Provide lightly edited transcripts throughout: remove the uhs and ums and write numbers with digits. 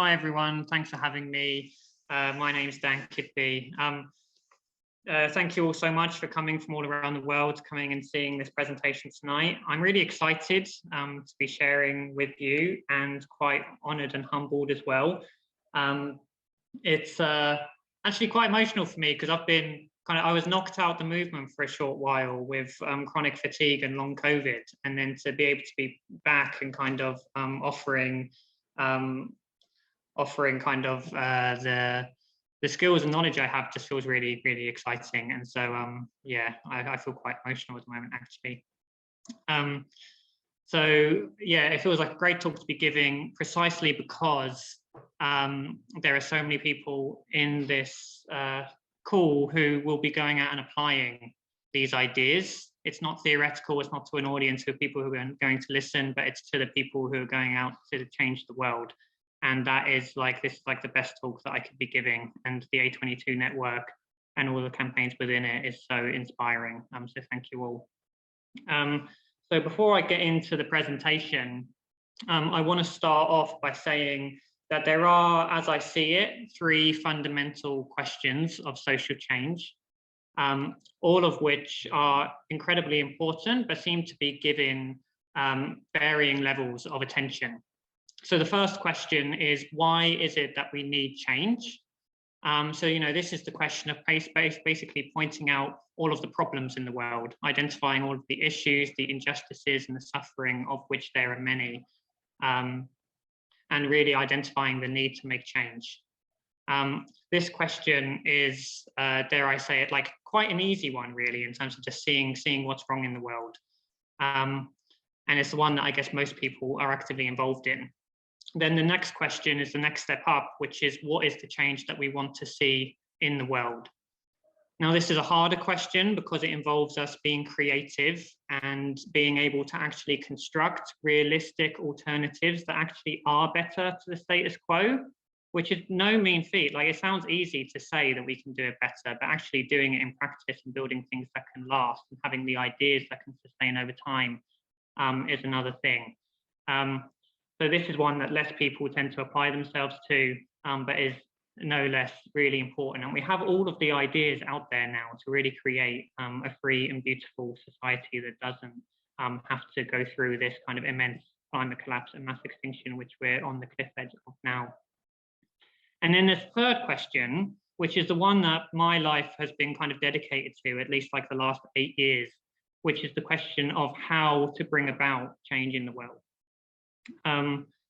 Hi, everyone. Thanks for having me. My name is Dan Kidby. Thank you all so much for coming from all around the world, coming and seeing this presentation tonight. I'm really excited to be sharing with you and quite honoured and humbled as well. It's actually quite emotional for me because I was knocked out the movement for a short while with chronic fatigue and long COVID, and then to be able to be back and kind of offering the skills and knowledge I have just feels really, really exciting. And so, yeah, I feel quite emotional at the moment, actually. So, yeah, it feels like a great talk to be giving precisely because there are so many people in this call who will be going out and applying these ideas. It's not theoretical, it's not to an audience of people who are going to listen, but it's to the people who are going out to change the world. And that is the best talk that I could be giving. And the A22 network and all the campaigns within it is so inspiring. So thank you all. So before I get into the presentation, I want to start off by saying that there are, as I see it, three fundamental questions of social change, all of which are incredibly important, but seem to be given varying levels of attention. So the first question is, why is it that we need change? So, this is the question of basically pointing out all of the problems in the world, identifying all of the issues, the injustices and the suffering of which there are many, and really identifying the need to make change. This question is, dare I say it, like quite an easy one, really, in terms of just seeing what's wrong in the world. And it's the one that I guess most people are actively involved in. Then the next question is the next step up, which is, what is the change that we want to see in the world? Now, this is a harder question because it involves us being creative and being able to actually construct realistic alternatives that actually are better to the status quo, which is no mean feat. Like, it sounds easy to say that we can do it better, but actually doing it in practice and building things that can last and having the ideas that can sustain over time is another thing. So this is one that less people tend to apply themselves to, but is no less really important. And we have all of the ideas out there now to really create a free and beautiful society that doesn't have to go through this kind of immense climate collapse and mass extinction, which we're on the cliff edge of now. And then this third question, which is the one that my life has been kind of dedicated to, at least like the last 8 years, which is the question of how to bring about change in the world.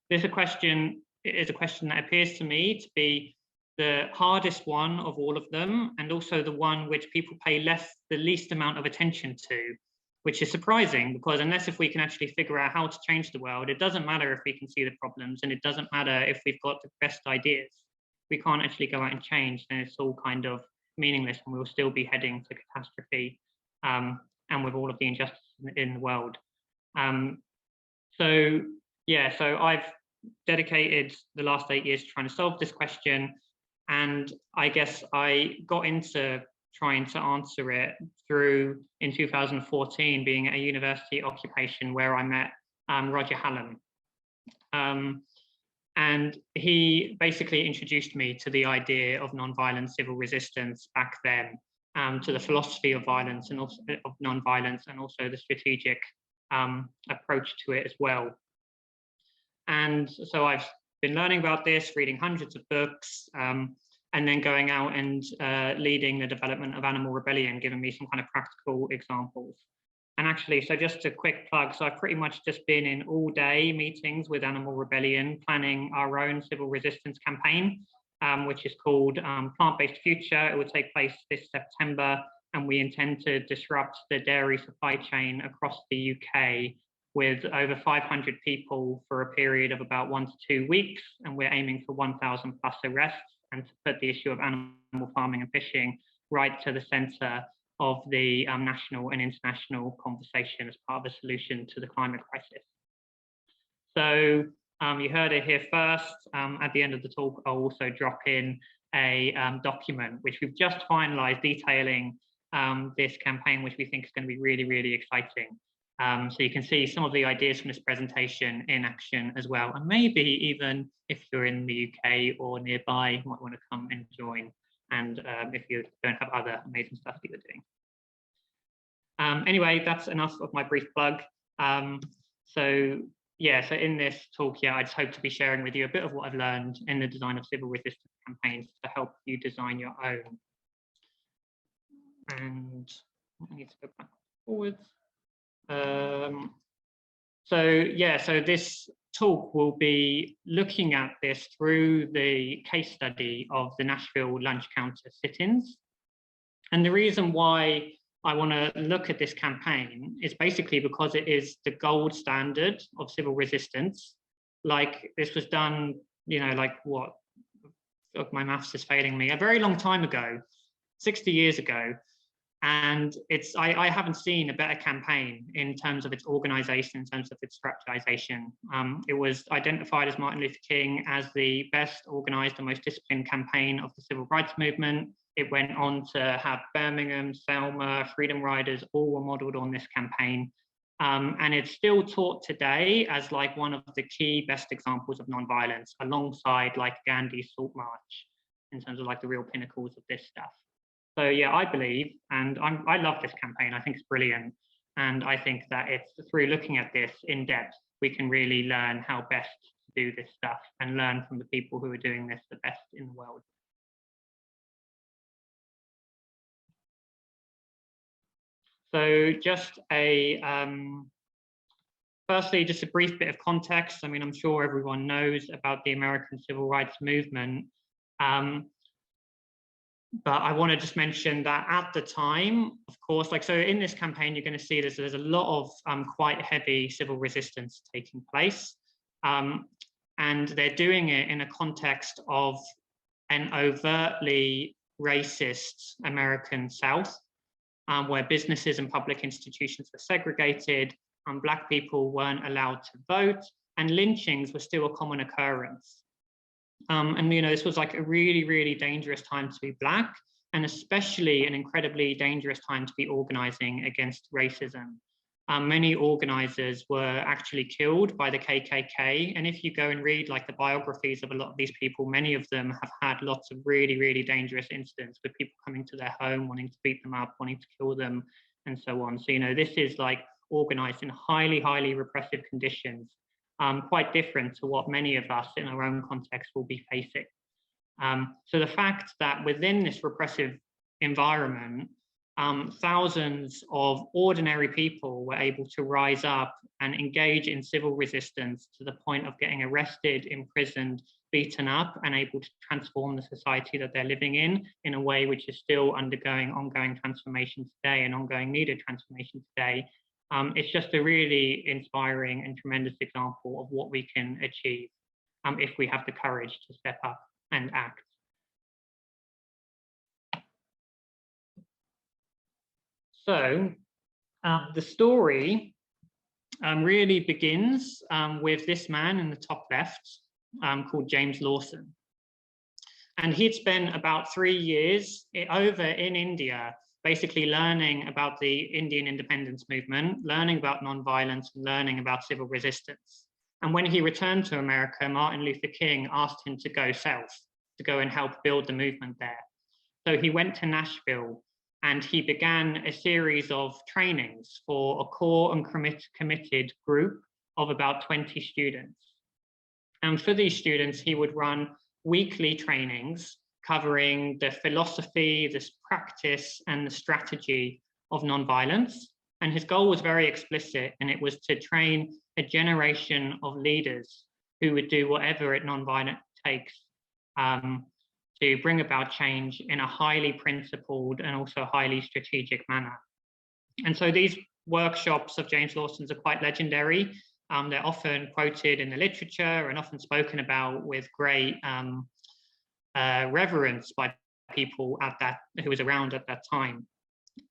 This is a question that appears to me to be the hardest one of all of them, and also the one which people pay the least amount of attention to, which is surprising, because if we can actually figure out how to change the world, it doesn't matter if we can see the problems, and it doesn't matter if we've got the best ideas. We can't actually go out and change, then it's all kind of meaningless, and we'll still be heading to catastrophe, and with all of the injustice in the world. So I've dedicated the last 8 years trying to solve this question, and I guess I got into trying to answer it through, in 2014, being at a university occupation where I met Roger Hallam. And he basically introduced me to the idea of nonviolent civil resistance back then, to the philosophy of violence and also of nonviolence, and also the strategic approach to it as well. And so I've been learning about this, reading hundreds of books, and then going out and leading the development of Animal Rebellion, giving me some kind of practical examples. And actually, so just a quick plug, so I've pretty much just been in all-day meetings with Animal Rebellion, planning our own civil resistance campaign, which is called Plant-Based Future. It will take place this September, and we intend to disrupt the dairy supply chain across the UK with over 500 people for a period of about 1 to 2 weeks. And we're aiming for 1,000 plus arrests, and to put the issue of animal farming and fishing right to the center of the national and international conversation as part of a solution to the climate crisis. So you heard it here first. At the end of the talk, I'll also drop in a document which we've just finalized detailing this campaign, which we think is going to be really, really exciting. So you can see some of the ideas from this presentation in action as well. And maybe even if you're in the UK or nearby, you might want to come and join. And if you don't have other amazing stuff that you're doing. Anyway, that's enough of my brief plug. So in this talk, I just hope to be sharing with you a bit of what I've learned in the design of civil resistance campaigns to help you design your own. And I need to go back forwards. So this talk will be looking at this through the case study of the Nashville Lunch-Counter Sit-ins. And the reason why I want to look at this campaign is basically because it is the gold standard of civil resistance. Like this was done, like what? Look, my maths is failing me. A very long time ago, 60 years ago. And I haven't seen a better campaign in terms of its organization, in terms of its structurization. It was identified as Martin Luther King as the best organized and most disciplined campaign of the civil rights movement. It went on to have Birmingham, Selma, Freedom Riders, all were modeled on this campaign. And it's still taught today as like one of the key best examples of nonviolence, alongside like Gandhi's Salt March, in terms of like the real pinnacles of this stuff. So I believe, and I love this campaign. I think it's brilliant. And I think that it's through looking at this in depth, we can really learn how best to do this stuff and learn from the people who are doing this the best in the world. So just firstly, just a brief bit of context. I mean, I'm sure everyone knows about the American civil rights movement. But I want to just mention that at the time, of course, so in this campaign, you're going to see there's a lot of quite heavy civil resistance taking place. And they're doing it in a context of an overtly racist American South, where businesses and public institutions were segregated, and Black people weren't allowed to vote, and lynchings were still a common occurrence. And this was like a really, really dangerous time to be Black, and especially an incredibly dangerous time to be organizing against racism. Many organizers were actually killed by the KKK, and if you go and read like the biographies of a lot of these people, many of them have had lots of really, really dangerous incidents with people coming to their home, wanting to beat them up, wanting to kill them, and so on. So this is like organized in highly, highly repressive conditions. Quite different to what many of us in our own context will be facing. So the fact that within this repressive environment, thousands of ordinary people were able to rise up and engage in civil resistance to the point of getting arrested, imprisoned, beaten up, and able to transform the society that they're living in a way which is still undergoing ongoing transformation today and ongoing needed transformation today. It's just a really inspiring and tremendous example of what we can achieve if we have the courage to step up and act. So the story really begins with this man in the top left called James Lawson. And he'd spent about 3 years over in India, basically learning about the Indian independence movement, learning about nonviolence, and learning about civil resistance. And when he returned to America, Martin Luther King asked him to go south, to go and help build the movement there. So he went to Nashville and he began a series of trainings for a core and committed group of about 20 students. And for these students, he would run weekly trainings covering the philosophy, this practice, and the strategy of nonviolence. And his goal was very explicit, and it was to train a generation of leaders who would do whatever it nonviolent takes to bring about change in a highly principled and also highly strategic manner. And so these workshops of James Lawson's are quite legendary. They're often quoted in the literature and often spoken about with great reverence by people who was around at that time.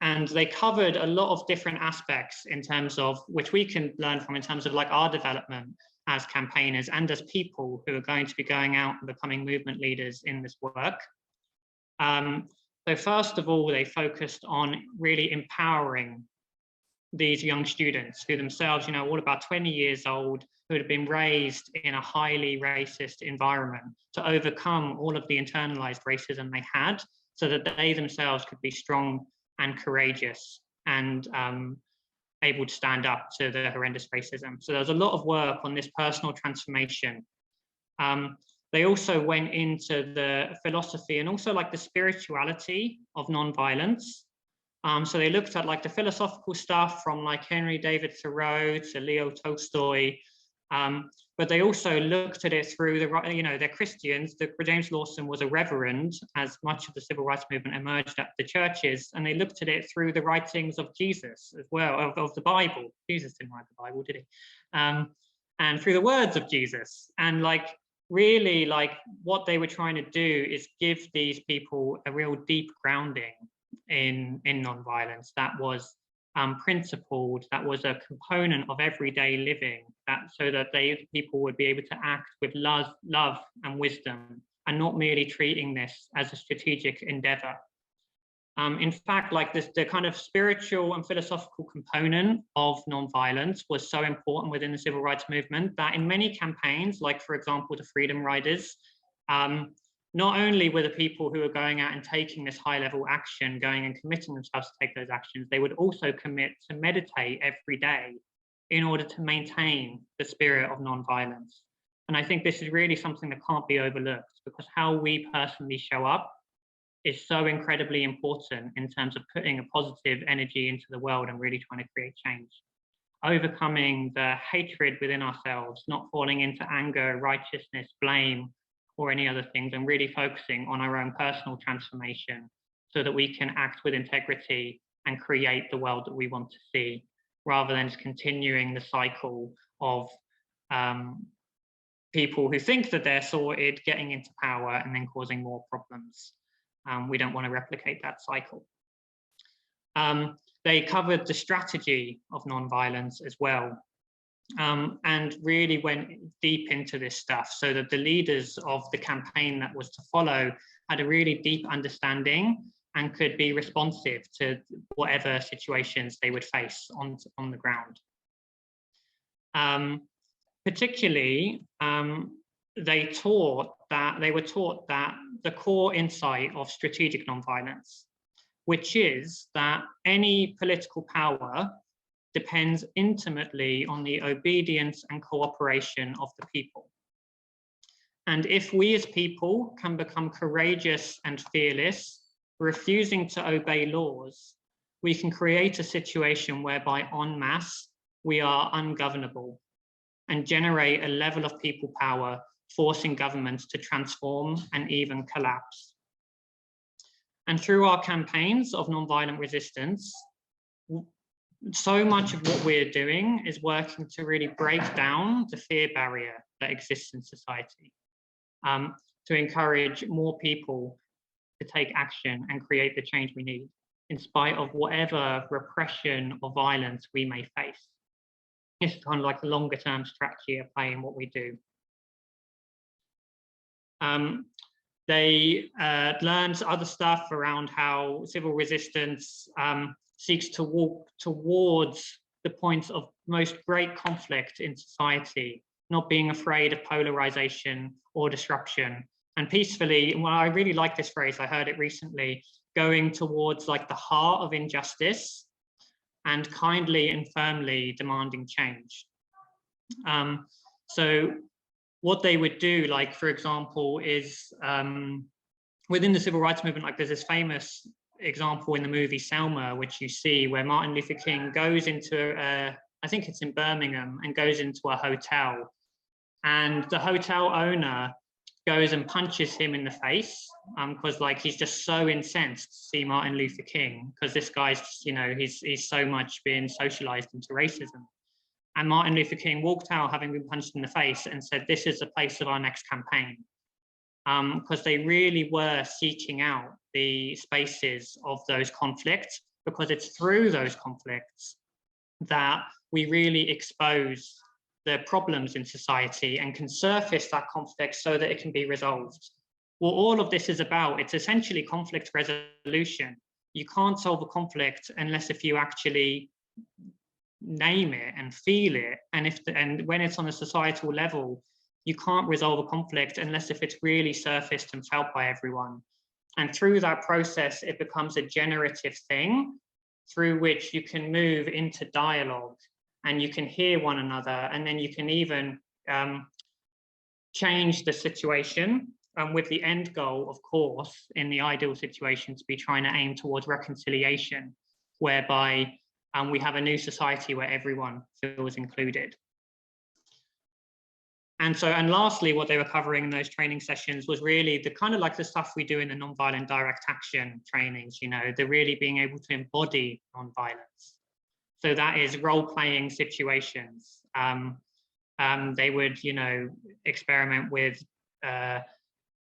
And they covered a lot of different aspects in terms of which we can learn from in terms of like our development as campaigners and as people who are going to be going out and becoming movement leaders in this work. So first of all, they focused on really empowering these young students who themselves, you know, all about 20 years old, who had been raised in a highly racist environment, to overcome all of the internalized racism they had, so that they themselves could be strong and courageous and able to stand up to the horrendous racism. So there was a lot of work on this personal transformation. They also went into the philosophy and also like the spirituality of nonviolence. So they looked at like the philosophical stuff from like Henry David Thoreau to Leo Tolstoy, but they also looked at it through the, you know, they're Christians. James Lawson was a reverend, as much of the civil rights movement emerged at the churches, and they looked at it through the writings of Jesus as well, of the Bible. Jesus didn't write the Bible, did he? And through the words of Jesus. And like, really, like what they were trying to do is give these people a real deep grounding in nonviolence that was principled, that was a component of everyday living, that so that people would be able to act with love and wisdom, and not merely treating this as a strategic endeavor. In fact, like this, the kind of spiritual and philosophical component of nonviolence was so important within the civil rights movement that in many campaigns, like for example, the Freedom Riders, not only were the people who were going out and taking this high-level action, going and committing themselves to take those actions, they would also commit to meditate every day in order to maintain the spirit of nonviolence. And I think this is really something that can't be overlooked, because how we personally show up is so incredibly important in terms of putting a positive energy into the world and really trying to create change. Overcoming the hatred within ourselves, not falling into anger, righteousness, blame, or any other things, and really focusing on our own personal transformation so that we can act with integrity and create the world that we want to see, rather than just continuing the cycle of people who think that they're sorted, getting into power and then causing more problems. We don't want to replicate that cycle. They covered the strategy of nonviolence as well, and really went deep into this stuff, so that the leaders of the campaign that was to follow had a really deep understanding and could be responsive to whatever situations they would face on the ground. Particularly, they were taught that the core insight of strategic nonviolence, which is that any political power depends intimately on the obedience and cooperation of the people. And if we as people can become courageous and fearless, refusing to obey laws, we can create a situation whereby en masse we are ungovernable and generate a level of people power, forcing governments to transform and even collapse. And through our campaigns of nonviolent resistance, so much of what we're doing is working to really break down the fear barrier that exists in society, to encourage more people to take action and create the change we need, in spite of whatever repression or violence we may face. It's kind of like the longer term strategy of playing what we do. They learned other stuff around how civil resistance seeks to walk towards the points of most great conflict in society, not being afraid of polarization or disruption, and peacefully, well, I really like this phrase, I heard it recently, going towards like the heart of injustice and kindly and firmly demanding change. So what they would do, like, for example, is within the civil rights movement, like there's this famous example in the movie Selma, which you see, where Martin Luther King goes into, I think it's in Birmingham, and goes into a hotel. And the hotel owner goes and punches him in the face because like he's just so incensed to see Martin Luther King, because this guy's just, you know, he's so much being socialized into racism. And Martin Luther King walked out having been punched in the face and said, this is the place of our next campaign. Because they really were seeking out the spaces of those conflicts, because it's through those conflicts that we really expose the problems in society and can surface that conflict so that it can be resolved. What all of this is about, it's essentially conflict resolution. You can't solve a conflict unless if you actually name it and feel it. And when it's on a societal level, you can't resolve a conflict unless if it's really surfaced and felt by everyone. And through that process, it becomes a generative thing through which you can move into dialogue and you can hear one another, and then you can even change the situation, with the end goal, of course, in the ideal situation, to be trying to aim towards reconciliation, whereby we have a new society where everyone feels included. And lastly, what they were covering in those training sessions was really the kind of like the stuff we do in the nonviolent direct action trainings, you know, they're really being able to embody nonviolence. So that is role-playing situations. They would, you know, experiment with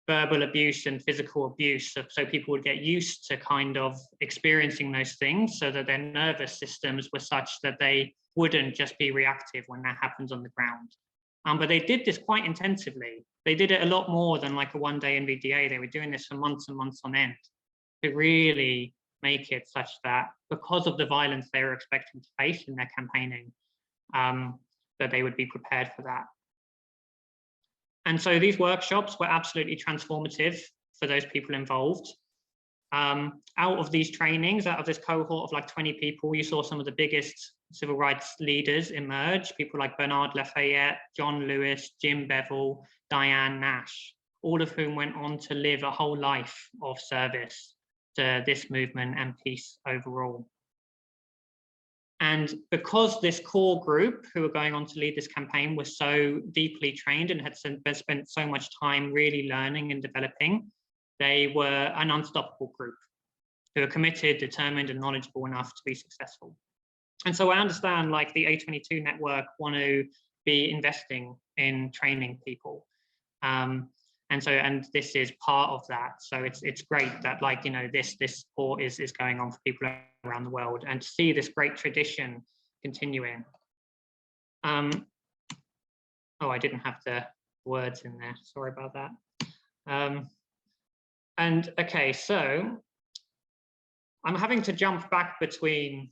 verbal abuse and physical abuse. So people would get used to kind of experiencing those things so that their nervous systems were such that they wouldn't just be reactive when that happens on the ground. But they did this quite intensively. They did it a lot more than like a one-day NVDA. They were doing this for months and months on end to really make it such that because of the violence they were expecting to face in their campaigning, that they would be prepared for that. And so these workshops were absolutely transformative for those people involved. Out of these trainings, out of this cohort of like 20 people, you saw some of the biggest civil rights leaders emerge, people like Bernard Lafayette, John Lewis, Jim Bevel, Diane Nash, all of whom went on to live a whole life of service to this movement and peace overall. And because this core group who were going on to lead this campaign was so deeply trained and had spent so much time really learning and developing, they were an unstoppable group who are committed, determined, and knowledgeable enough to be successful. And so I understand like the A22 network want to be investing in training people. And this is part of that. So it's great that like, you know, this support is going on for people around the world, and to see this great tradition continuing. Oh, I didn't have the words in there. Sorry about that. And okay, so I'm having to jump back between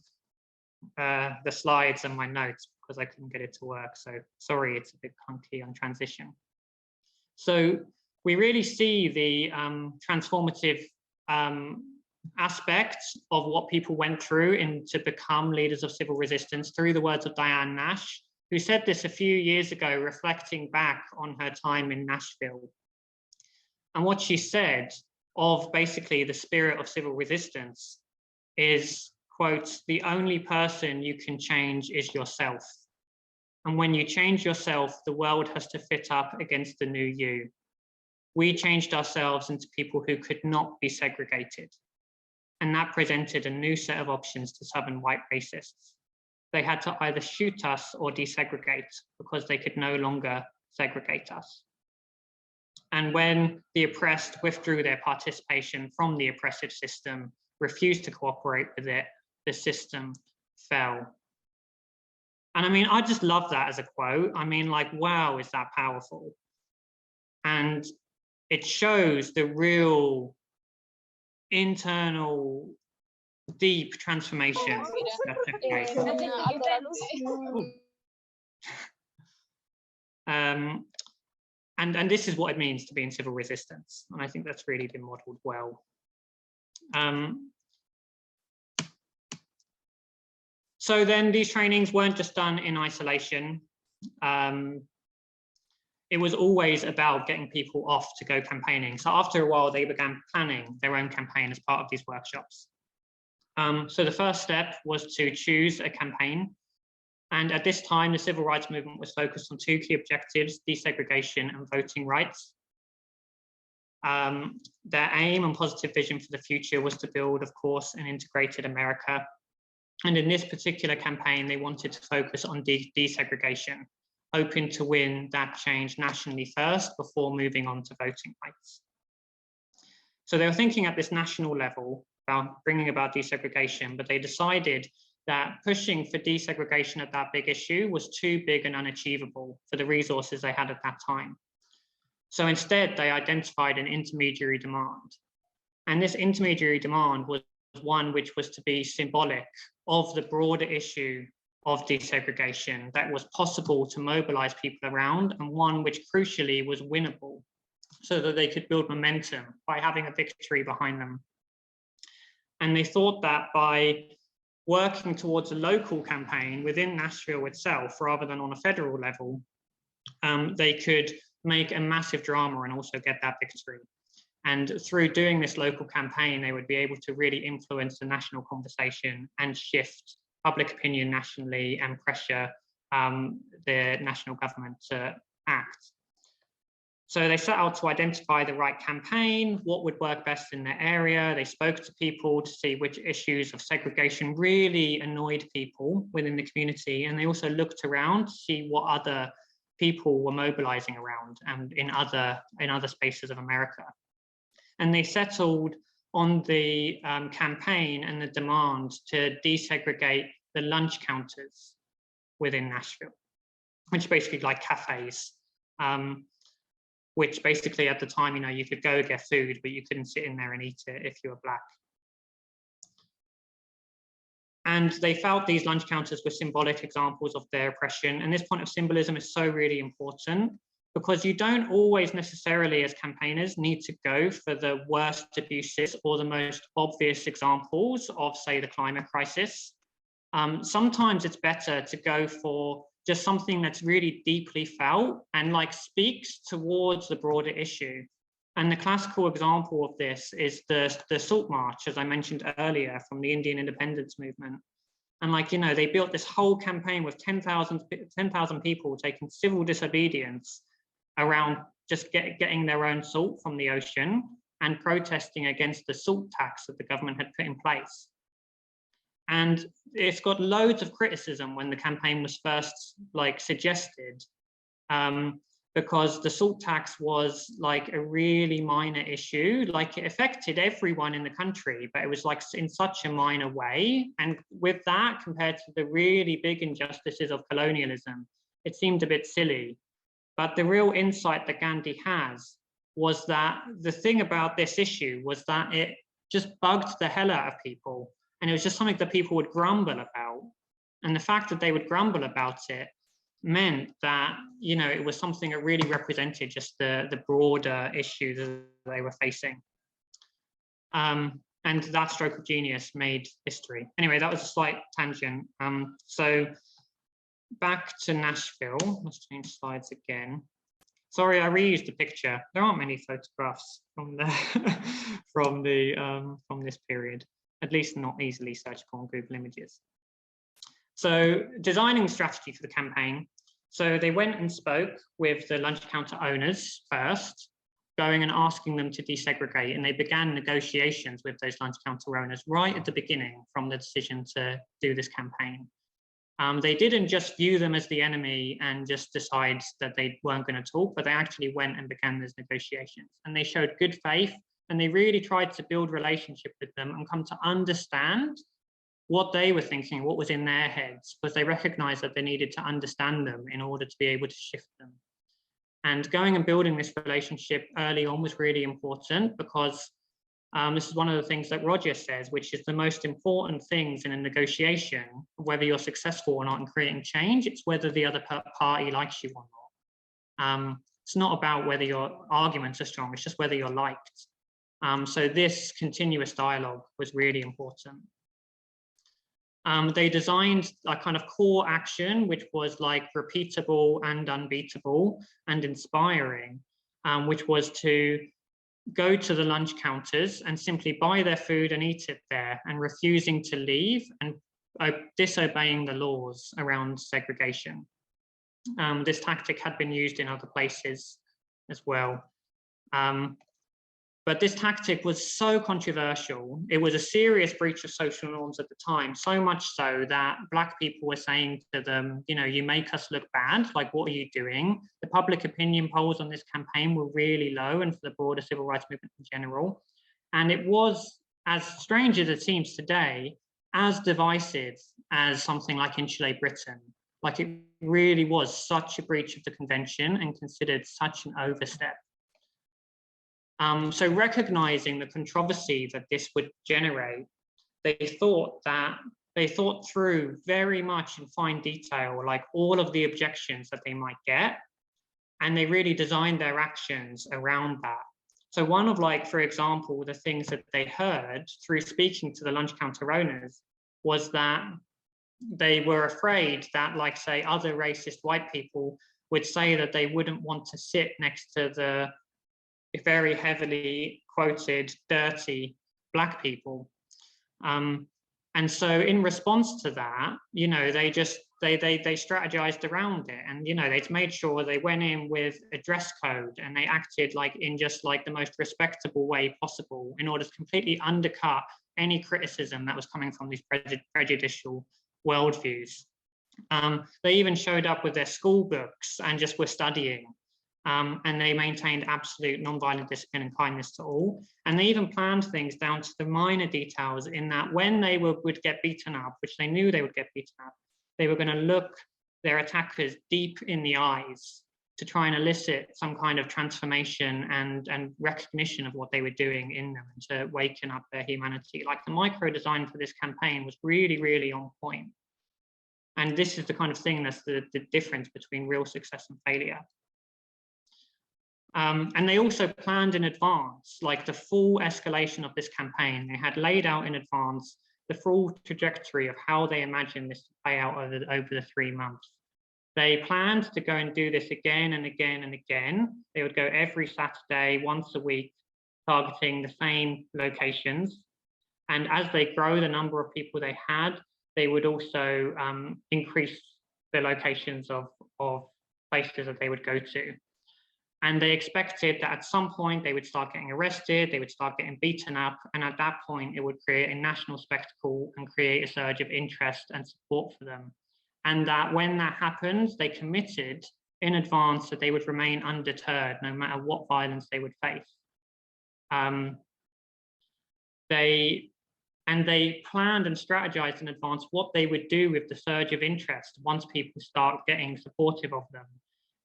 the slides and my notes because I couldn't get it to work. So sorry, it's a bit clunky on transition. So we really see the transformative aspects of what people went through to become leaders of civil resistance through the words of Diane Nash, who said this a few years ago, reflecting back on her time in Nashville. And what she said of basically the spirit of civil resistance is, quote, "The only person you can change is yourself. And when you change yourself, the world has to fit up against the new you. We changed ourselves into people who could not be segregated. And that presented a new set of options to Southern white racists. They had to either shoot us or desegregate because they could no longer segregate us. And when the oppressed withdrew their participation from the oppressive system, refused to cooperate with it, the system fell." And I mean, I just love that as a quote. I mean, like, wow, is that powerful? And it shows the real internal, deep transformation that took place. And this is what it means to be in civil resistance. And I think that's really been modeled well. So then these trainings weren't just done in isolation. It was always about getting people off to go campaigning. So after a while, they began planning their own campaign as part of these workshops. So the first step was to choose a campaign. And at this time, the civil rights movement was focused on two key objectives: desegregation and voting rights. Their aim and positive vision for the future was to build, of course, an integrated America. And in this particular campaign, they wanted to focus on desegregation, hoping to win that change nationally first before moving on to voting rights. So they were thinking at this national level about bringing about desegregation, but they decided that pushing for desegregation at that big issue was too big and unachievable for the resources they had at that time. So instead, they identified an intermediary demand. And this intermediary demand was one which was to be symbolic of the broader issue of desegregation that was possible to mobilize people around, and one which crucially was winnable, so that they could build momentum by having a victory behind them. And they thought that by working towards a local campaign within Nashville itself, rather than on a federal level, they could make a massive drama and also get that victory. And through doing this local campaign, they would be able to really influence the national conversation and shift public opinion nationally and pressure the national government to act. So they set out to identify the right campaign, what would work best in their area. They spoke to people to see which issues of segregation really annoyed people within the community. And they also looked around to see what other people were mobilizing around and in other spaces of America. And they settled on the campaign and the demand to desegregate the lunch counters within Nashville, which are basically like cafes, which basically at the time, you know, you could go get food, but you couldn't sit in there and eat it if you were Black. And they felt these lunch counters were symbolic examples of their oppression. And this point of symbolism is so really important, because you don't always necessarily as campaigners need to go for the worst abuses or the most obvious examples of, say, the climate crisis. Sometimes it's better to go for just something that's really deeply felt and like speaks towards the broader issue. And the classical example of this is the Salt March, as I mentioned earlier, from the Indian independence movement. And like, you know, they built this whole campaign with 10,000 people taking civil disobedience around just getting their own salt from the ocean and protesting against the salt tax that the government had put in place. And it's got loads of criticism when the campaign was first like suggested, because the salt tax was like a really minor issue. Like it affected everyone in the country, but it was like in such a minor way. And with that, compared to the really big injustices of colonialism, it seemed a bit silly. But the real insight that Gandhi has was that the thing about this issue was that it just bugged the hell out of people. And it was just something that people would grumble about. And the fact that they would grumble about it meant that, you know, it was something that really represented just the broader issues that they were facing. And that stroke of genius made history. Anyway, that was a slight tangent. So back to Nashville. Let's change slides again. Sorry, I reused the picture. There aren't many photographs from this period. At least not easily searchable on Google Images. So designing strategy for the campaign. So they went and spoke with the lunch counter owners first, going and asking them to desegregate, and they began negotiations with those lunch counter owners right at the beginning from the decision to do this campaign. They didn't just view them as the enemy and just decide that they weren't going to talk, but they actually went and began those negotiations, and they showed good faith. And they really tried to build relationship with them and come to understand what they were thinking, what was in their heads, because they recognized that they needed to understand them in order to be able to shift them. And going and building this relationship early on was really important, because this is one of the things that Roger says, which is the most important things in a negotiation, whether you're successful or not in creating change, it's whether the other party likes you or not. It's not about whether your arguments are strong, it's just whether you're liked. So this continuous dialogue was really important. They designed a kind of core action, which was like repeatable and unbeatable and inspiring, which was to go to the lunch counters and simply buy their food and eat it there, and refusing to leave and disobeying the laws around segregation. This tactic had been used in other places as well. But this tactic was so controversial. It was a serious breach of social norms at the time, so much so that Black people were saying to them, you know, you make us look bad, like, what are you doing? The public opinion polls on this campaign were really low, and for the broader civil rights movement in general. And it was, as strange as it seems today, as divisive as something like Insulate Britain. Like, it really was such a breach of the convention and considered such an overstep. So recognizing the controversy that this would generate, they thought that they thought through very much in fine detail, like all of the objections that they might get, and they really designed their actions around that. So one of, like, for example, the things that they heard through speaking to the lunch counter owners was that they were afraid that, like, say, other racist white people would say that they wouldn't want to sit next to the very heavily quoted dirty Black people. And so in response to that, you know, they strategized around it, and, you know, they made sure they went in with a dress code, and they acted like in just like the most respectable way possible in order to completely undercut any criticism that was coming from these prejudicial worldviews. They even showed up with their school books and just were studying. And they maintained absolute nonviolent discipline and kindness to all. And they even planned things down to the minor details, in that when they would get beaten up, which they knew they would get beaten up, they were going to look their attackers deep in the eyes to try and elicit some kind of transformation and recognition of what they were doing in them, and to waken up their humanity. Like, the micro design for this campaign was really, really on point. And this is the kind of thing that's the difference between real success and failure. And they also planned in advance, like, the full escalation of this campaign. They had laid out in advance the full trajectory of how they imagined this to play out over the 3 months. They planned to go and do this again and again and again. They would go every Saturday, once a week, targeting the same locations. And as they grow the number of people they had, they would also increase the locations of places that they would go to. And they expected that at some point they would start getting arrested, they would start getting beaten up, and at that point it would create a national spectacle and create a surge of interest and support for them. And that when that happened, they committed in advance that they would remain undeterred no matter what violence they would face. They planned and strategized in advance what they would do with the surge of interest once people start getting supportive of them.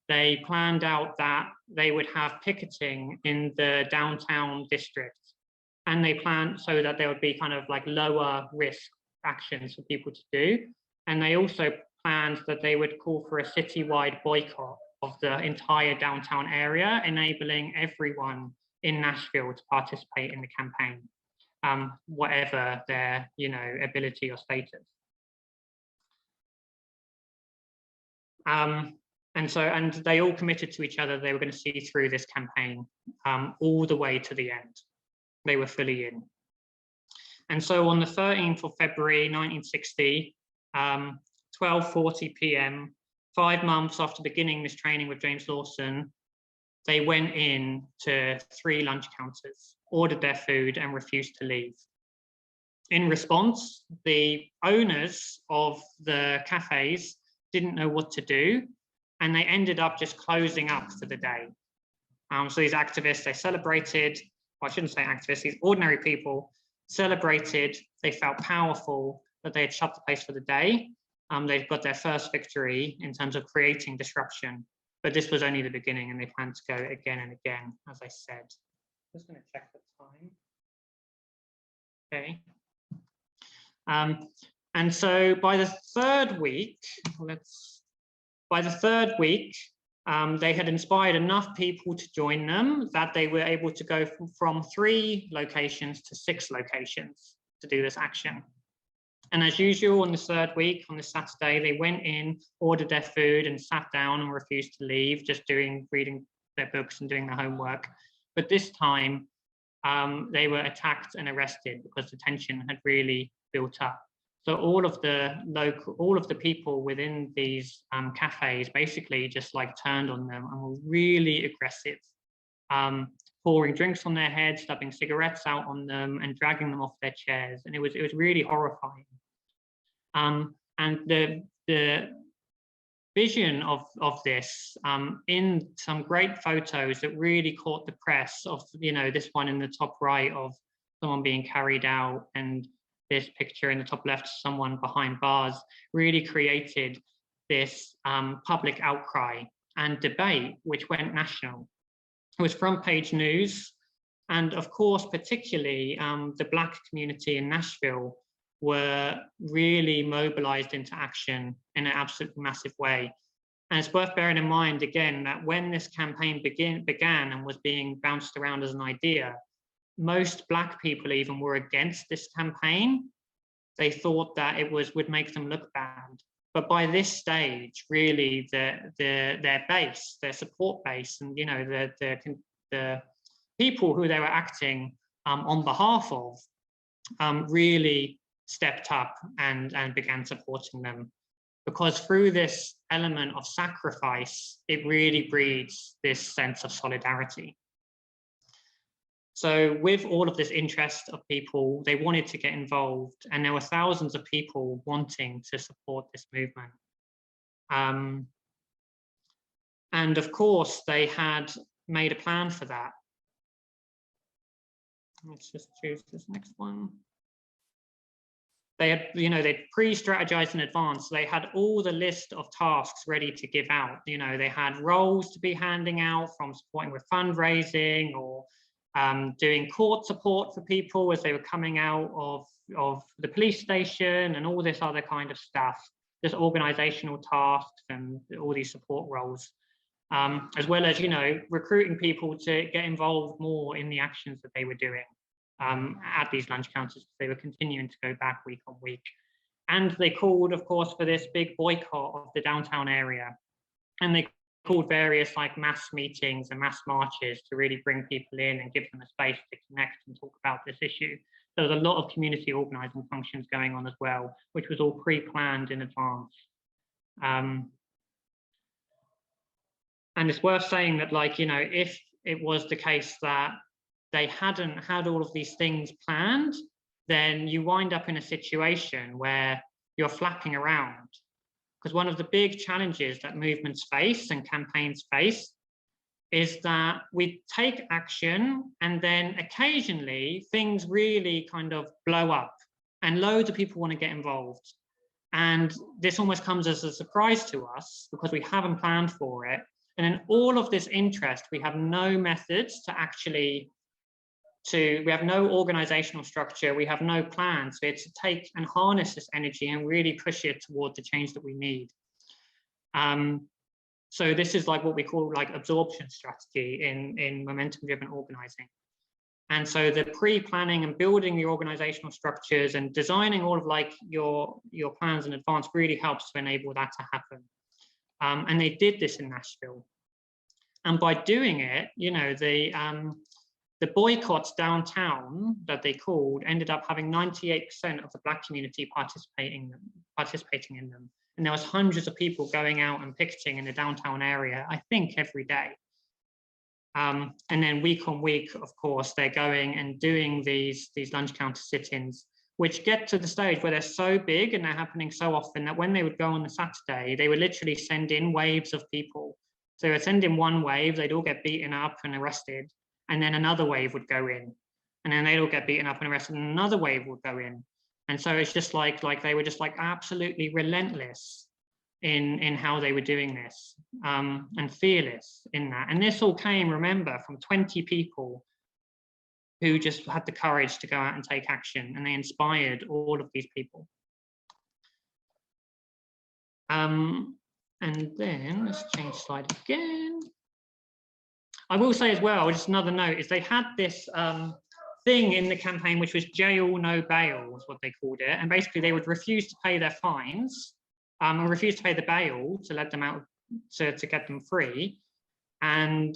They planned out that they would have picketing in the downtown district, and they planned so that there would be kind of like lower risk actions for people to do. And they also planned that they would call for a citywide boycott of the entire downtown area, enabling everyone in Nashville to participate in the campaign, whatever their, you know, ability or status. And they all committed to each other they were going to see through this campaign all the way to the end. They were fully in. And so on the 13th of February, 1960, 12:40 p.m., 5 months after beginning this training with James Lawson, they went in to 3 lunch counters, ordered their food, and refused to leave. In response, the owners of the cafes didn't know what to do, and they ended up just closing up for the day. So these activists, they celebrated, well, I shouldn't say activists, these ordinary people celebrated, they felt powerful that they had shut the place for the day. They've got their first victory in terms of creating disruption, but this was only the beginning, and they plan to go again and again, as I said. I'm just going to check the time. Okay. And so by the third week, they had inspired enough people to join them that they were able to go from 3 locations to 6 locations to do this action. And as usual, on the 3rd week, on the Saturday, they went in, ordered their food, and sat down and refused to leave, just reading their books and doing their homework. But this time, they were attacked and arrested because the tension had really built up. So all of the people within these cafes basically just like turned on them and were really aggressive, pouring drinks on their heads, stubbing cigarettes out on them, and dragging them off their chairs. And it was really horrifying. And the vision of this in some great photos that really caught the press of, you know, this one in the top right of someone being carried out, and this picture in the top left, someone behind bars, really created this public outcry and debate, which went national. It was front page news. And of course, particularly the Black community in Nashville were really mobilized into action in an absolutely massive way. And it's worth bearing in mind, again, that when this campaign began and was being bounced around as an idea, most Black people even were against this campaign. They thought that it would make them look bad. But by this stage, really, their base, their support base, and the people who they were acting on behalf of, really stepped up and began supporting them. Because through this element of sacrifice, it really breeds this sense of solidarity. So with all of this interest of people, they wanted to get involved, and there were thousands of people wanting to support this movement. And of course, they had made a plan for that. Let's just choose this next one. They had, they'd pre-strategized in advance. So they had all the list of tasks ready to give out. They had roles to be handing out, from supporting with fundraising or doing court support for people as they were coming out of the police station, and all this other kind of stuff, just organizational tasks and all these support roles, as well as, recruiting people to get involved more in the actions that they were doing at these lunch counters. They were continuing to go back week on week. And they called, of course, for this big boycott of the downtown area. And they called various mass meetings and mass marches to really bring people in and give them a space to connect and talk about this issue. There was a lot of community organizing functions going on as well, which was all pre-planned in advance. And it's worth saying that, if it was the case that they hadn't had all of these things planned, then you wind up in a situation where you're flapping around. Because one of the big challenges that movements face and campaigns face is that we take action, and then occasionally things really kind of blow up and loads of people want to get involved. And this almost comes as a surprise to us because we haven't planned for it. And in all of this interest, we have no methods to actually we have no organizational structure, we have no plans to take and harness this energy and really push it toward the change that we need. So this is what we call absorption strategy in momentum-driven organizing. And so the pre-planning and building the organizational structures and designing all of your plans in advance really helps to enable that to happen. And they did this in Nashville. And by doing it, the boycotts downtown that they called ended up having 98% of the Black community participating in them. And there was hundreds of people going out and picketing in the downtown area, I think every day. And then week on week, of course, they're going and doing these lunch-counter sit-ins, which get to the stage where they're so big and they're happening so often that when they would go on the Saturday, they would literally send in waves of people. So they would send in one wave, they'd all get beaten up and arrested. And then another wave would go in, and then they'd all get beaten up and arrested, and another wave would go in. And so it's just like they were just absolutely relentless in how they were doing this, and fearless in that. And this all came, remember, from 20 people who just had the courage to go out and take action, and they inspired all of these people. And then let's change slide again. I will say as well, just another note, is they had this thing in the campaign, which was jail, no bail, was what they called it. And basically they would refuse to pay their fines and refuse to pay the bail to let them out, to get them free. And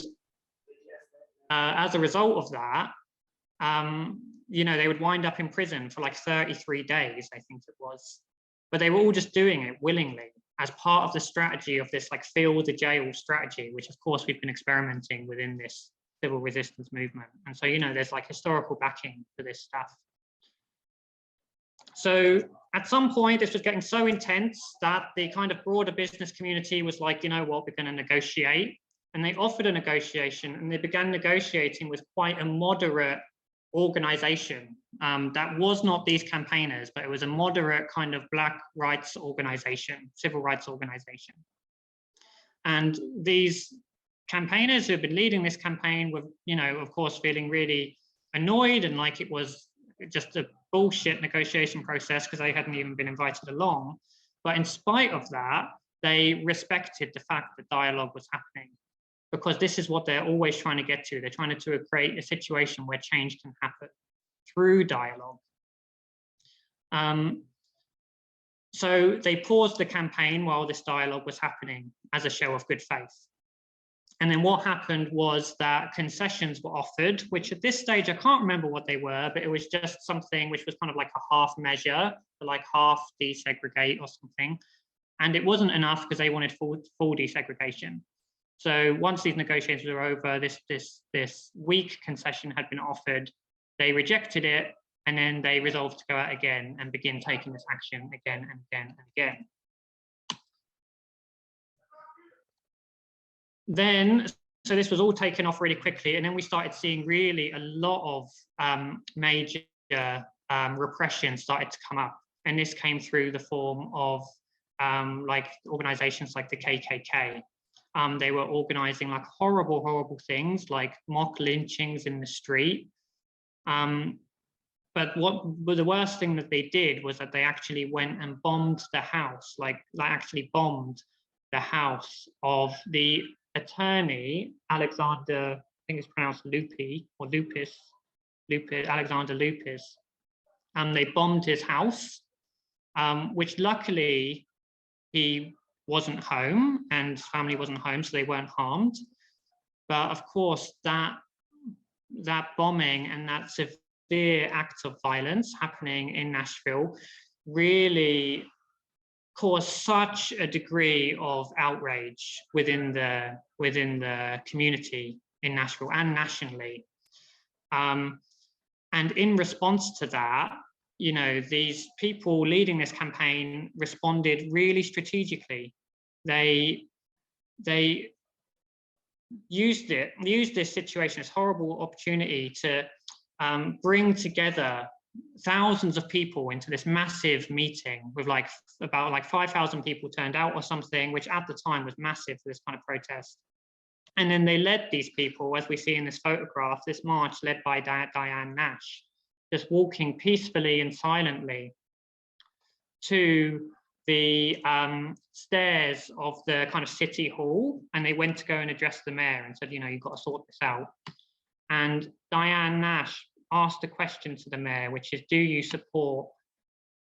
as a result of that, they would wind up in prison for 33 days, I think it was. But they were all just doing it willingly, as part of the strategy of this fill the jail strategy, which of course we've been experimenting within this civil resistance movement. And so, there's historical backing for this stuff. So at some point, this was getting so intense that the kind of broader business community was like, you know what, we're going to negotiate. And they offered a negotiation, and they began negotiating with quite a moderate organization that was not these campaigners, but it was a moderate kind of Black rights organization, civil rights organization. And these campaigners who had been leading this campaign were, of course, feeling really annoyed and like it was just a bullshit negotiation process because they hadn't even been invited along. But in spite of that, they respected the fact that dialogue was happening, because this is what they're always trying to get to. They're trying to create a situation where change can happen through dialogue. So they paused the campaign while this dialogue was happening as a show of good faith. And then what happened was that concessions were offered, which at this stage, I can't remember what they were, but it was just something which was kind of like a half measure, like half desegregate or something. And it wasn't enough because they wanted full desegregation. So once these negotiations were over, this weak concession had been offered. They rejected it, and then they resolved to go out again and begin taking this action again and again and again. Then, so this was all taken off really quickly, and then we started seeing really a lot of major repression started to come up, and this came through the form of like organizations like the KKK. They were organizing like horrible things like mock lynchings in the street. But the worst thing that they did was that they actually went and bombed the house, like actually bombed the house of the attorney, Alexander, I think it's pronounced Lupis, Alexander Lupis. They bombed his house, which luckily he wasn't home and his family wasn't home, so they weren't harmed. But of course, that bombing and that severe act of violence happening in Nashville really caused such a degree of outrage within the community in Nashville and nationally. And in response to that, you know, these people leading this campaign responded really strategically. They used this situation, this horrible opportunity to bring together thousands of people into this massive meeting with about 5,000 people turned out or something, which at the time was massive for this kind of protest. And then they led these people, as we see in this photograph, this march led by Diane Nash, just walking peacefully and silently to the stairs of the kind of city hall, and they went to go and address the mayor and said, you know, you've got to sort this out. And Diane Nash asked a question to the mayor, which is, do you support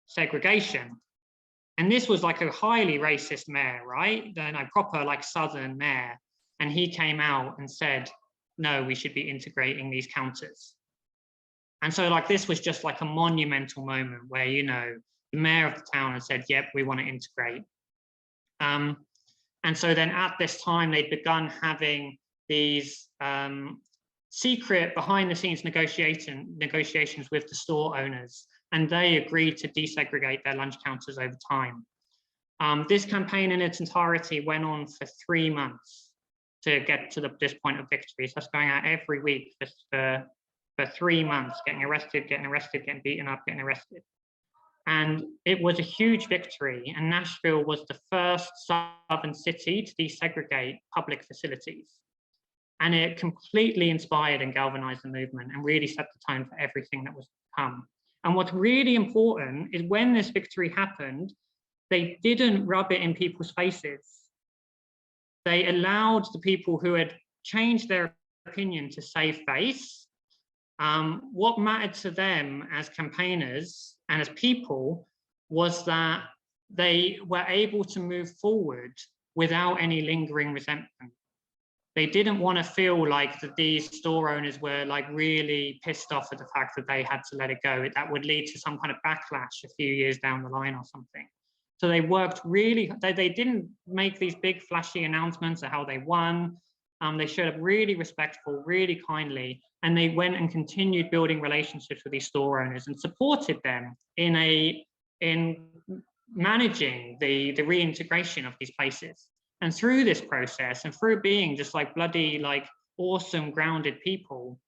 segregation? And this was like a highly racist mayor, right? Then a proper like Southern mayor. And he came out and said, no, we should be integrating these counters. And so like this was just like a monumental moment where, you know, the mayor of the town had said, yep, we want to integrate. And so then at this time, they'd begun having these secret behind the scenes negotiations with the store owners, and they agreed to desegregate their lunch counters over time. This campaign in its entirety went on for 3 months to get to this point of victory. So that's going out every week just for 3 months, getting arrested, getting beaten up, getting arrested. And it was a huge victory, and Nashville was the first southern city to desegregate public facilities. And it completely inspired and galvanized the movement and really set the tone for everything that was to come. And what's really important is when this victory happened, they didn't rub it in people's faces. They allowed the people who had changed their opinion to save face. What mattered to them as campaigners and as people was that they were able to move forward without any lingering resentment. They didn't want to feel like that these store owners were like really pissed off at the fact that they had to let it go. That would lead to some kind of backlash a few years down the line or something. So they worked really, they didn't make these big flashy announcements of how they won. They showed up really respectful, really kindly, and they went and continued building relationships with these store owners and supported them in managing the reintegration of these places. And through this process, and through being just like bloody, like awesome, grounded people,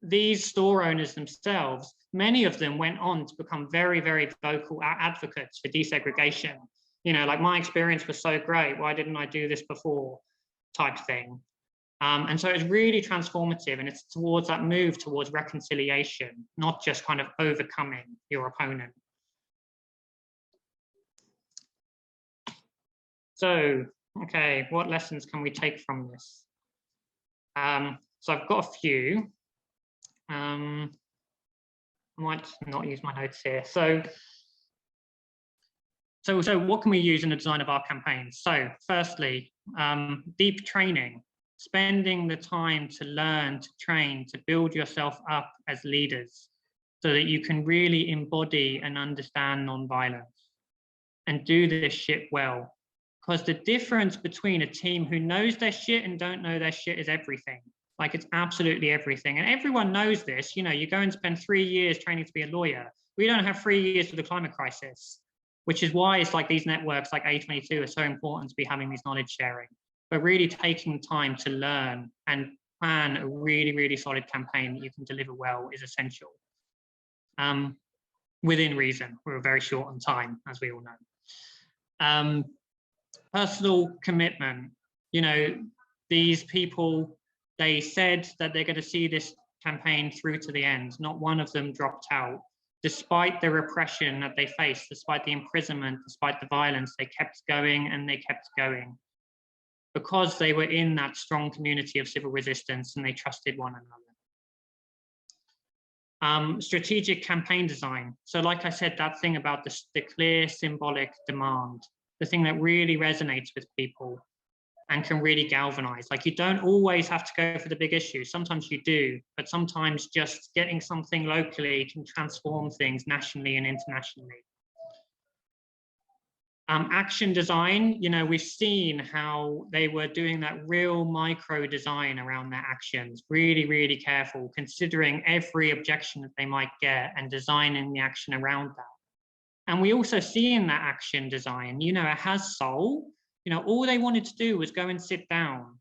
these store owners themselves, many of them went on to become very, very vocal advocates for desegregation. You know, like my experience was so great, why didn't I do this before? Type thing. And so it's really transformative, and it's towards that move towards reconciliation, not just kind of overcoming your opponent. So, okay, what lessons can we take from this? So I've got a few. I might not use my notes here. So what can we use in the design of our campaigns? So firstly, deep training, spending the time to learn, to train, to build yourself up as leaders so that you can really embody and understand non-violence and do this shit well. Because the difference between a team who knows their shit and don't know their shit is everything. Like, it's absolutely everything. And everyone knows this. You know, you go and spend 3 years training to be a lawyer. We don't have 3 years for the climate crisis, which is why it's like these networks like A22 are so important to be having these knowledge sharing. But really taking time to learn and plan a really, really solid campaign that you can deliver well is essential. Within reason. We're very short on time, as we all know. Personal commitment. You know, these people, they said that they're going to see this campaign through to the end. Not one of them dropped out. Despite the repression that they faced, despite the imprisonment, despite the violence, they kept going and they kept going. Because they were in that strong community of civil resistance and they trusted one another. Strategic campaign design. So like I said, that thing about the clear symbolic demand, the thing that really resonates with people and can really galvanize. Like, you don't always have to go for the big issue. Sometimes you do, but sometimes just getting something locally can transform things nationally and internationally. Action design, you know, we've seen how they were doing that real micro design around their actions, really, really careful, considering every objection that they might get and designing the action around that. And we also see in that action design, you know, it has soul. You know, all they wanted to do was go and sit down.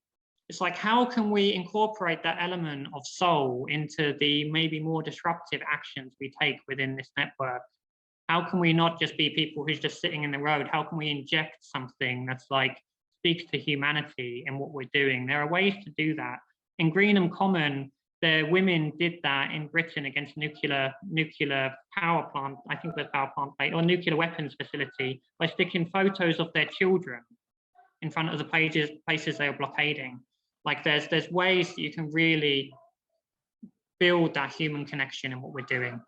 It's like, how can we incorporate that element of soul into the maybe more disruptive actions we take within this network? How can we not just be people who's just sitting in the road? How can we inject something that's like, speaks to humanity in what we're doing? There are ways to do that. In Greenham Common, the women did that in Britain against nuclear power plant, I think it was power plant, or nuclear weapons facility, by sticking photos of their children in front of the places they were blockading. Like, there's ways that you can really build that human connection in what we're doing.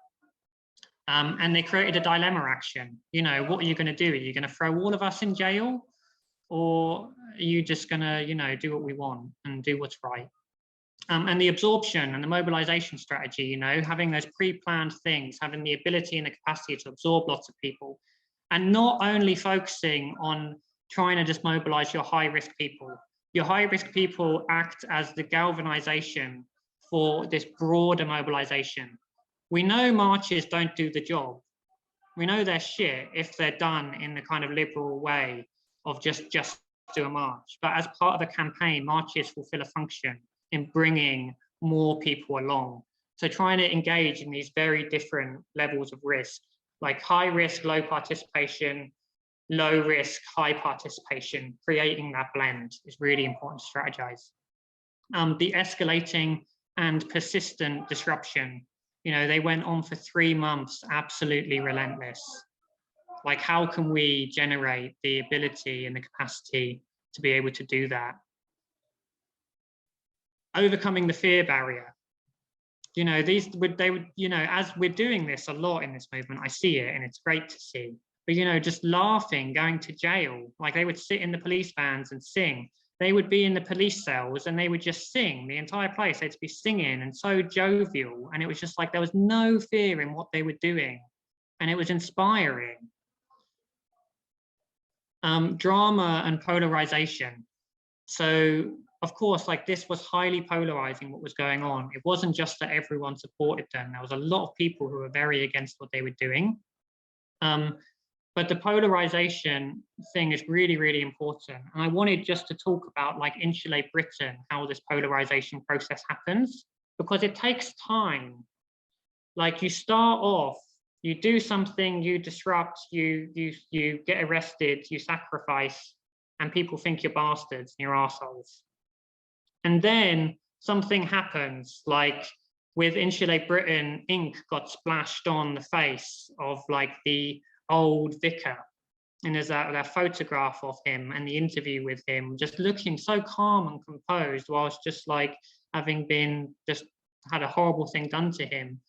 And they created a dilemma action. You know, what are you going to do? Are you going to throw all of us in jail? Or are you just going to, you know, do what we want and do what's right? And the absorption and the mobilization strategy, you know, having those pre-planned things, having the ability and the capacity to absorb lots of people, and not only focusing on trying to just mobilize your high-risk people. Your high-risk people act as the galvanization for this broader mobilization. We know marches don't do the job. We know they're shit if they're done in the kind of liberal way of just do a march. But as part of a campaign, marches fulfill a function in bringing more people along. So trying to engage in these very different levels of risk, like high risk, low participation, low risk, high participation, creating that blend is really important to strategize. The escalating and persistent disruption. You know, they went on for 3 months, absolutely relentless. Like, how can we generate the ability and the capacity to be able to do that? Overcoming the fear barrier. You know, you know, as we're doing this a lot in this movement, I see it and it's great to see. But, you know, just laughing, going to jail, like they would sit in the police vans and sing. They would be in the police cells and they would just sing the entire place. They'd be singing and so jovial. And it was just like, there was no fear in what they were doing. And it was inspiring. Drama and polarization. So, of course, like, this was highly polarizing what was going on. It wasn't just that everyone supported them. There was a lot of people who were very against what they were doing. But the polarization thing is really, really important. And I wanted just to talk about, like, Insulate Britain, how this polarization process happens, because it takes time. Like, you start off, you do something, you disrupt, you get arrested, you sacrifice, and people think you're bastards and you're assholes. And then something happens, like with Insulate Britain, ink got splashed on the face of like the old vicar. And there's that photograph of him and the interview with him, just looking so calm and composed, whilst just like having been just had a horrible thing done to him.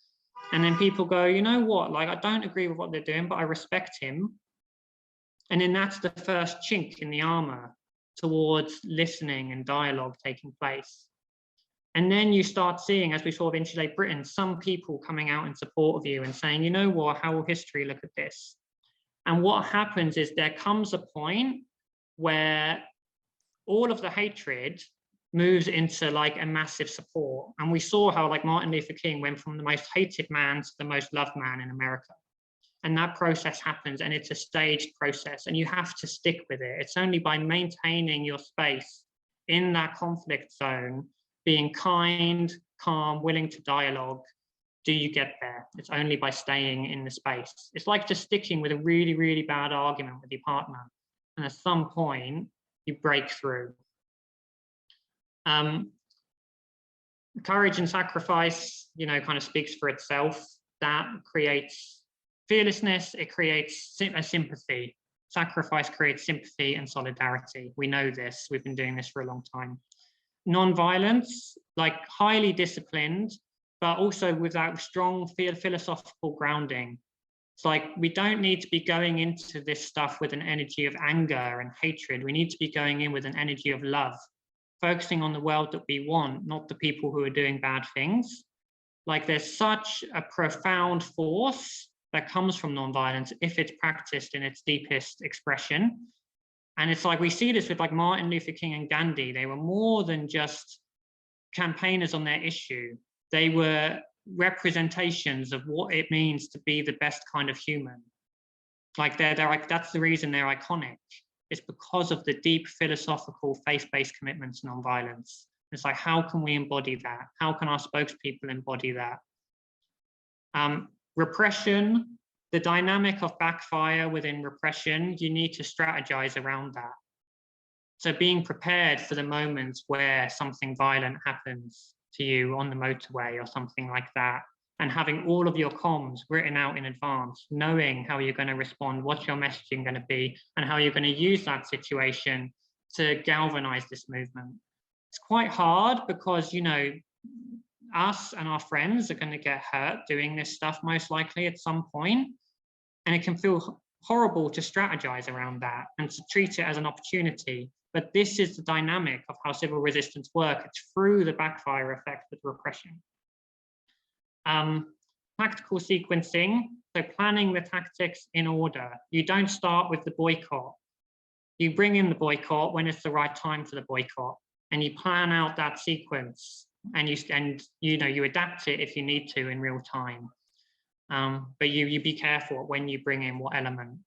And then people go, you know what, like I don't agree with what they're doing, but I respect him. And then that's the first chink in the armor towards listening and dialogue taking place. And then you start seeing, as we saw with Insulate Britain, some people coming out in support of you and saying, you know what, how will history look at this? And what happens is there comes a point where all of the hatred moves into like a massive support. And we saw how like Martin Luther King went from the most hated man to the most loved man in America. And that process happens, and it's a staged process, and you have to stick with it. It's only by maintaining your space in that conflict zone, being kind, calm, willing to dialogue, do you get there. It's only by staying in the space. It's like just sticking with a really, really bad argument with your partner. And at some point, you break through. Courage and sacrifice, you know, kind of speaks for itself. That creates fearlessness, it creates a sympathy. Sacrifice creates sympathy and solidarity. We know this, we've been doing this for a long time. Non-violence, like highly disciplined, but also without strong philosophical grounding. It's like we don't need to be going into this stuff with an energy of anger and hatred. We need to be going in with an energy of love, focusing on the world that we want, not the people who are doing bad things. Like there's such a profound force that comes from non-violence if it's practiced in its deepest expression. And it's like we see this with like Martin Luther King and Gandhi. They were more than just campaigners on their issue. They were representations of what it means to be the best kind of human. Like they're like, that's the reason they're iconic. It's because of the deep philosophical faith-based commitment to non-violence. It's like, how can we embody that? How can our spokespeople embody that? Repression, the dynamic of backfire within repression, you need to strategize around that. So being prepared for the moments where something violent happens to you on the motorway or something like that, and having all of your comms written out in advance, knowing how you're going to respond, what your messaging going to be, and how you're going to use that situation to galvanize this movement. It's quite hard because, you know, us and our friends are going to get hurt doing this stuff most likely at some point, and it can feel horrible to strategize around that and to treat it as an opportunity. But this is the dynamic of how civil resistance works. It's through the backfire effect of repression. Tactical sequencing, so planning the tactics in order. You don't start with the boycott. You bring in the boycott when it's the right time for the boycott, and you plan out that sequence, and you adapt it if you need to in real time. But you be careful when you bring in what element.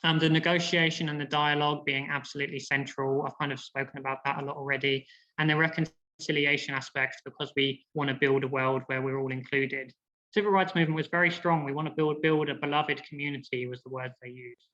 The negotiation and the dialogue being absolutely central. I've kind of spoken about that a lot already. And the reconciliation aspects, because we want to build a world where we're all included. Civil rights movement was very strong. We want to build a beloved community, was the words they used.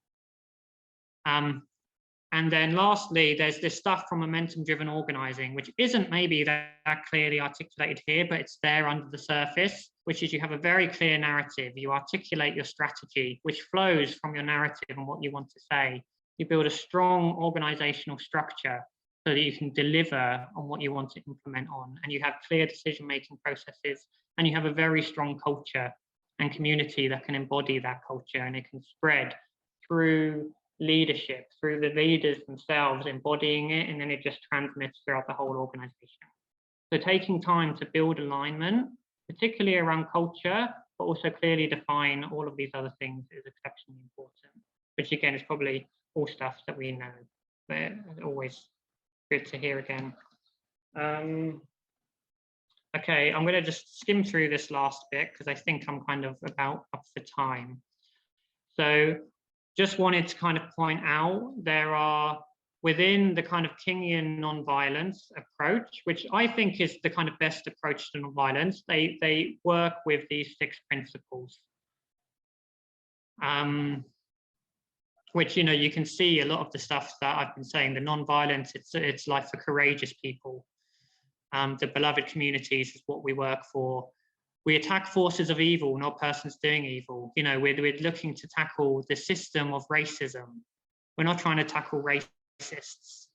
And then lastly, there's this stuff from momentum-driven organizing, which isn't maybe that clearly articulated here, but it's there under the surface, which is you have a very clear narrative. You articulate your strategy, which flows from your narrative and what you want to say. You build a strong organizational structure so that you can deliver on what you want to implement on. And you have clear decision-making processes, and you have a very strong culture and community that can embody that culture, and it can spread through leadership, through the leaders themselves embodying it, and then it just transmits throughout the whole organization. So taking time to build alignment, particularly around culture, but also clearly define all of these other things is exceptionally important, which again is probably all stuff that we know, but it's always good to hear again. Okay, I'm going to just skim through this last bit because I think I'm kind of about up for time. So just wanted to kind of point out there are within the kind of Kingian nonviolence approach, which I think is the kind of best approach to nonviolence, they work with these 6 principles. Which, you know, you can see a lot of the stuff that I've been saying, the nonviolence, it's like for courageous people. The beloved communities is what we work for. We attack forces of evil, not persons doing evil. You know, we're looking to tackle the system of racism. We're not trying to tackle racists.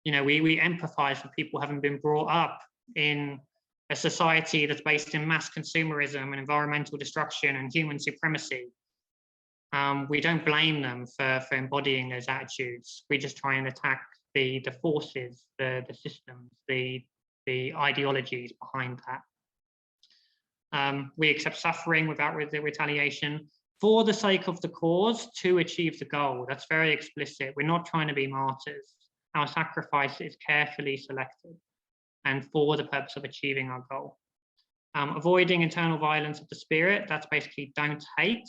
You know, we empathize with people having been brought up in a society that's based in mass consumerism and environmental destruction and human supremacy. We don't blame them for embodying those attitudes. We just try and attack the forces, the systems, the ideologies behind that. We accept suffering without retaliation for the sake of the cause to achieve the goal. That's very explicit. We're not trying to be martyrs. Our sacrifice is carefully selected and for the purpose of achieving our goal. Avoiding internal violence of the spirit, that's basically don't hate.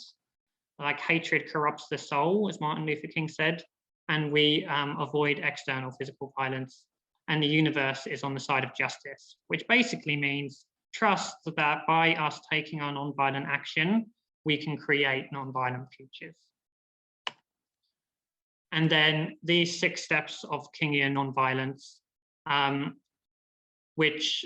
Like hatred corrupts the soul, as Martin Luther King said, and we avoid external physical violence. And the universe is on the side of justice, which basically means trust that by us taking our non-violent action, we can create non-violent futures. And then these 6 steps of Kingian non-violence, which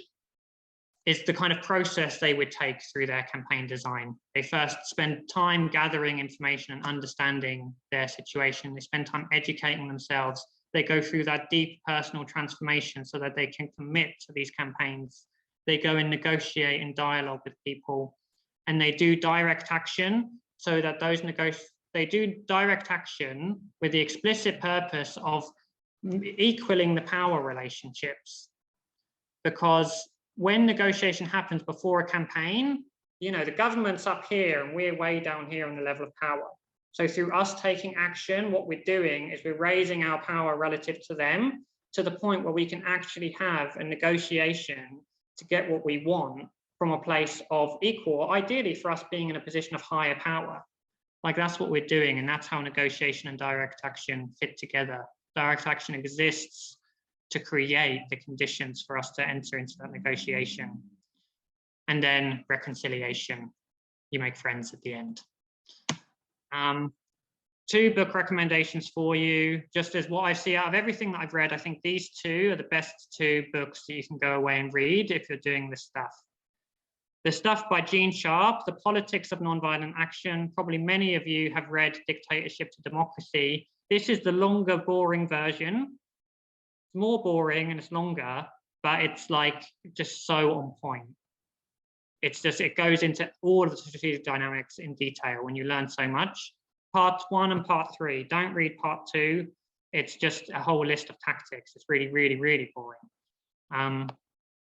is the kind of process they would take through their campaign design. They first spend time gathering information and understanding their situation. They spend time educating themselves. They go through that deep personal transformation so that they can commit to these campaigns. They go and negotiate and dialogue with people, and they do direct action so that they do direct action with the explicit purpose of equaling the power relationships. Because when negotiation happens before a campaign, you know, the government's up here and we're way down here on the level of power. So through us taking action, what we're doing is we're raising our power relative to them to the point where we can actually have a negotiation to get what we want from a place of equal, ideally for us being in a position of higher power. Like that's what we're doing, and that's how negotiation and direct action fit together. Direct action exists to create the conditions for us to enter into that negotiation. And then reconciliation, you make friends at the end. 2 book recommendations for you. Just as what I see out of everything that I've read, I think these 2 are the best 2 books that you can go away and read if you're doing this stuff. The stuff by Gene Sharp, The Politics of Nonviolent Action. Probably many of you have read Dictatorship to Democracy. This is the longer, boring version. It's more boring and it's longer, but it's like just so on point. It's just, it goes into all of the strategic dynamics in detail when you learn so much. Part 1 and part 3, don't read part 2. It's just a whole list of tactics. It's really, really, really boring.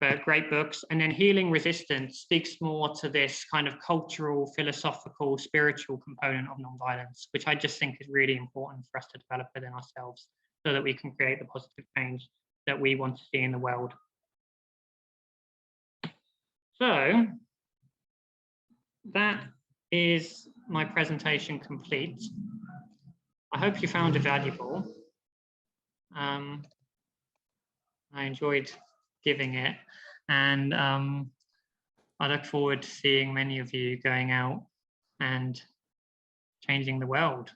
But great books. And then Healing Resistance speaks more to this kind of cultural, philosophical, spiritual component of nonviolence, which I just think is really important for us to develop within ourselves so that we can create the positive change that we want to see in the world. So that is my presentation complete. I hope you found it valuable. I enjoyed giving it, and I look forward to seeing many of you going out and changing the world.